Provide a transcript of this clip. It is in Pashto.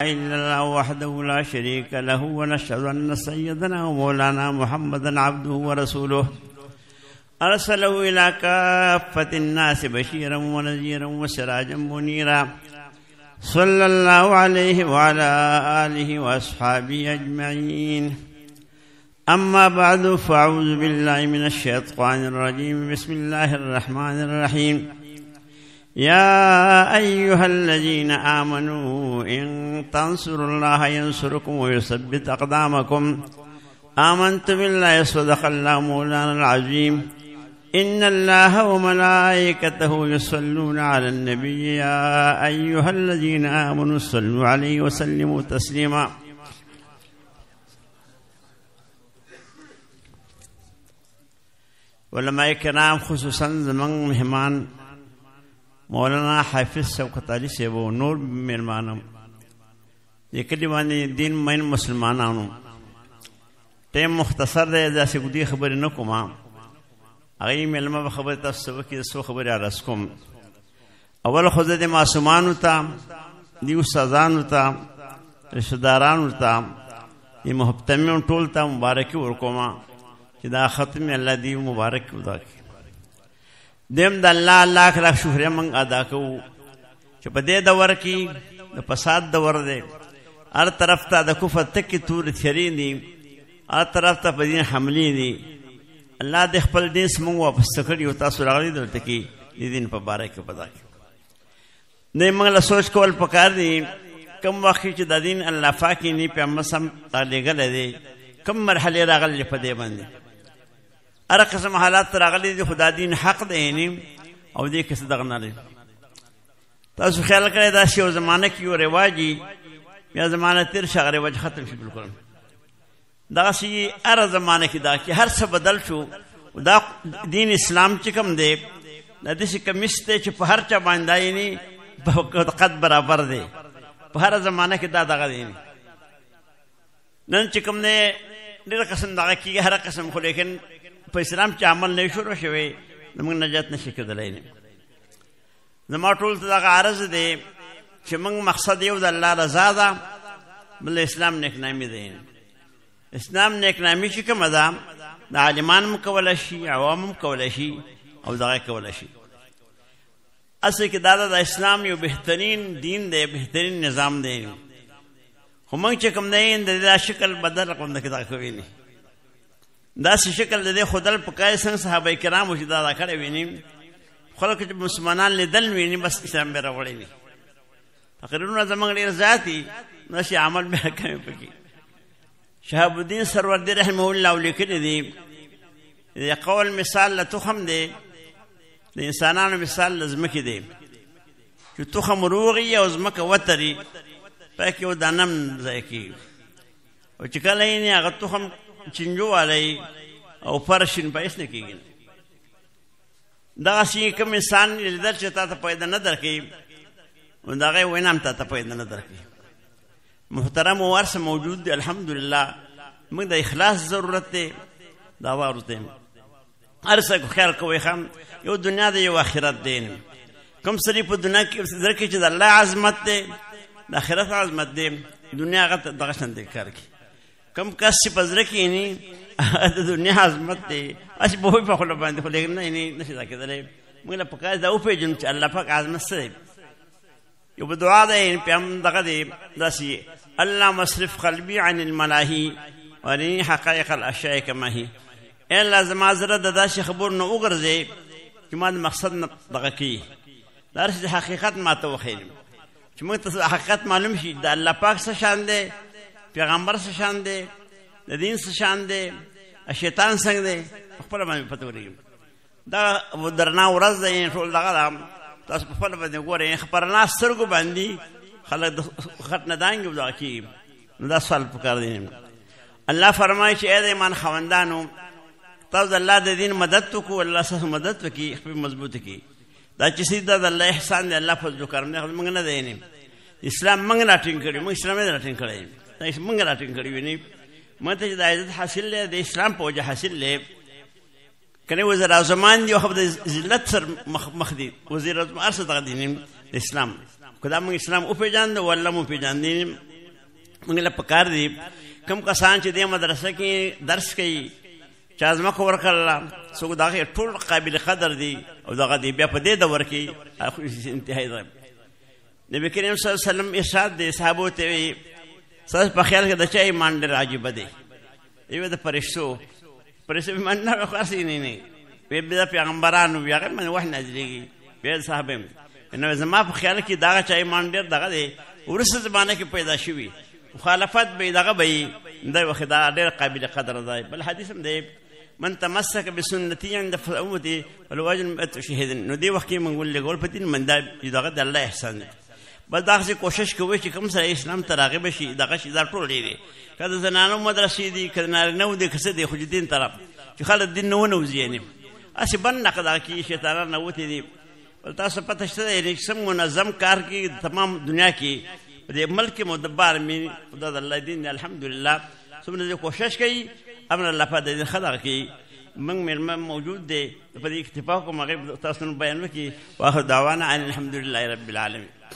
إلا الله وحده لا شريك له ونشهد أن سيدنا ومولانا محمدا عبده ورسوله أرسله إلى كافة الناس بشيرا ونذيرا وسراجا منيرا صلى الله عليه وعلى آله وأصحابه أجمعين. أما بعد فأعوذ بالله من الشيطان الرجيم. بسم الله الرحمن الرحيم. يا أيها الذين آمنوا إن تنصروا الله ينصركم ويثبت أقدامكم. آمنت بالله صدق الله مولانا العظيم. إن الله وملائكته يصلون على النبي يا أيها الذين آمنوا صلوا عليه وسلموا تسليما. علماء کرام خصوصاً زمان مهمان مولانا حافظ شوکت علی سے وہ نور مہربانم یہ کلیوانی دین مین مسلمانانو ٹیم مختصر دے جیسے گدی خبر نہ کما اگئی ملما خبر تاسو کی سو خبر ارس کوم. اول خود دے معصومان تا دیو سزان تا رشتہ داران تا یہ محترمین ټول تا مبارکی ورکوما چې دا ختم الله دی مبارک ودا دیم د الله لاکھ لاکھ شکر من ادا کوو چې په دې دور کې د فساد دور دی، هر طرف ته د کفر تکي تور تیری دي، هر طرف ته په دین حملې دي. الله د خپل دین سمو واپس کړی او تاسو راغلي دلته کې د دین په باره کې پتا کې نه موږ له سوچ کول پکار دي کوم وخت چې د دین الله پاکي نه په مسم لګل دي کوم مرحله راغلي په دې باندې هر قسم حالات راغلي دي. خدا دین حق دی نه او دې کې صدق نه لري. تاسو خیال کړئ دا شی او زمانه کې یو رواجی یا زمانه تیر شغه رواج ختم شي بالکل. دا شی هر زمانه کې دا کې هر څه بدل شو. دا دین اسلام چې کوم دی د دې کمیسته چې په هر چا باندې نه په قد برابر دی، په هر زمانه کې دا دغه دی. نن چې کوم نه ډېر قسم دغه کې هر قسم خو لیکن په اسلام چې عمل نه شروع شوی موږ نجات نشي کېدلی نه. زما ټول ته دغه عرض دی چې موږ مقصد یو د الله رضا ده، بل اسلام نیکنامي دی. اسلام نیکنامي چې کومه ده د عالمان هم کولی شي، عوام هم کولی شي او دغه کولی شي. اصل کې دا د اسلام یو بهترین دین دی، بهترین نظام دی. خو موږ چې کوم دی د دا شکل بدل کوم کې دا کوي نه دا شکل د خدل پکای څنګه صحابه کرام چې دا کړی ویني خلک چې مسلمانان لیدل ویني بس اسلام به راوړی نه تقریرونه زمونږ ډېر ذاتي نشي عمل به کوي پکې. شهاب الدین سروردی رحمه الله لیکلی دی د قول مثال له تخم دی د انسانانو مثال لزمکې دی چې تخم روغي او زمکه وتري پکې و دانم ځای کې او چې کله یې هغه تخم چنجو والی او فرشین پیس نه کېږي. دغه شي کوم انسان لیدل چې تا ته پیدا نه درکوي نو د هغې وینا هم تا ته پیدا نه درکوي. محترم ورس موجود دی الحمدلله. موږ د اخلاص ضرورت دی، دا وارو دی. هر څه خیر کوئ ښه یو دنیا دی یو آخرت دی. کوم سړي په دنیا کې زړه کې چې د الله عظمت دی د آخرت عظمت دی دنیا هغه دغه شان دی کار کوي. کم کس چې په زړه کې نه د دنیا عظمت دی اسی به په خپل باندې خو لیکن نه نشي دا کېدلی. موږ له پکار دا وپېژنو چې الله پاک عظمت څه دی. یو دعا دی په هم دغه دی داسې الله مصرف قلبي عن الملاهي ورني حقائق الاشیاء کما هي. ای الله زما زړه د داسې خبرو نه وګرځې چې ما د مقصد نه دغه کوي دا چې حقیقت ما ته وښیم چې موږ ته حقیقت معلوم شي د الله پاک څه شان دی، پیغمبر څه شان دی، د دین څه شان دی، شیطان څنګه دی خپل باندې پته ولګي. دا درنا ورځ دی ټول دغه تاسو په خپل باندې ګورئ خبرنا سترګو باندې خلک د خط نه دانګي ودا کی نو دا سوال پکار دی. الله فرمایي چې اې د ایمان خوندانو تاسو الله د دین مدد وکړو، الله ستاسو مدد وکړي، خپل مضبوط کړي. دا چې سیده د الله احسان دی، الله فضل و کرم دی. موږ نه دی اسلام موږ راټینګ کړی، موږ اسلام نه راټینګ کړی، موږ راټینګ کړی ویني. مته چې د عزت حاصل دی د اسلام په وجه حاصل دی. کنه وزیر اعظمان دی خو د ذلت سر مخ دی وزیر اعظم ارشد دغه دین اسلام کدا موږ اسلام او پیژاند والله مو پیژاندین موږ له پکار دي کوم کسان چې د مدرسه کې درس کوي چې ازمکه ورکړله څوک د هغې ټول قابل قدر دي او دغه دی بیا په دې دور کې انتهایي ده. نبي کریم صلی الله علیه وسلم ارشاد دی صحابو ته وی ستاسو په خیال کې د چا ایمان ډېر عجیبه دی؟ وی د فرشتو ایمان نه خاص نه وی د پیغمبرانو بیا هغې باندې وحی نازلېږي بیا د صحابه نو زما په خیال کې دغه چا ایمان ډېر دغه دی وروسته زمانه کې پیدا شوي مخالفت به دغه به وي دی وخت دا ډېر قابل قدر دی. بل حدیث هم دی من تمسک بسنتي عند امتي ولو اجر 100 شهيدا. نو دې وخت کې موږ ولګول په دین من دا دغه د الله احسان دی. بس دغسې کوشش کوئ چې کوم سره اسلام ته راغبه شي دغه شي دا ټول دی که د زنانو مدرسې دي که د نارینهو دي که څه دی خو چې دین طرف چې خلک دین نه ونوځي یعنې هسې بند نقد کېږي شیطانان راوتي دي. بل تاسو پته شته دی چې څنګه منظم کار کوي تمام دنیا کې په دې ملک مدبر مې خدا د الله دین الحمدلله څومره کوشش کوي امر الله په دې خدای کوي. موږ مېلمه موجود دی په دې اکتفا کوم هغې تاسو بیان وکړي واخر دعوانا ان الحمدلله رب العالمین.